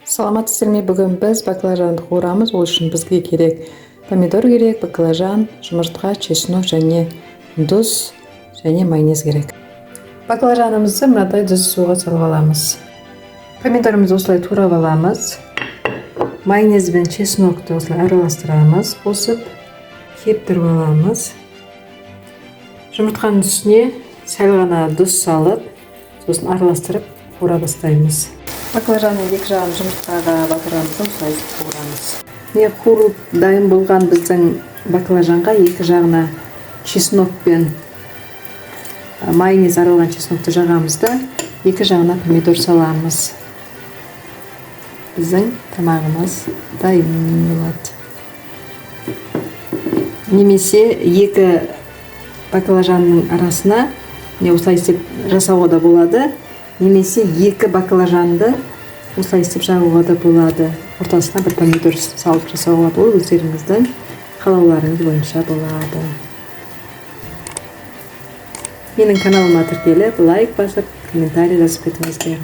Саламатсыздар ме? Бүгін біз баклажанды қуырамыз. Ол үшін бізге керек помидор керек, баклажан, жұмыртқа, чеснок және тұз және майонез керек. Баклажанымызды мынадай тұз суға салып аламыз. Помидорымызды осылай турап аламыз. Майонез бен чеснокты осылай араластырамыз. Қосып кептіріп аламыз. Жұмыртқаның үстіне сәл ғана тұз салып, сосын араластырып қуыра бастаймыз. Баклажанның екі жағын жұмыртқаға батырамыз, осылай қуырамыз. Міне қуырылып дайын болған біздің баклажанға екі жағына чеснок пен майонез аралған чеснокты жағамыз да екі жағына помидор саламыз. Біздің тамағымыз дайын болады. Немесе екі баклажанның арасына осылай істеп жасауға да болады. Немесе екі баклажанды осылай істеп жағуға да болады. Ортасына бір помидор салып жасауға болады. Өздеріңіздің қалауларыңыз бойынша болады. Менің каналыма тіркеліп, лайк басып, комментарий жазып кетіңіздер.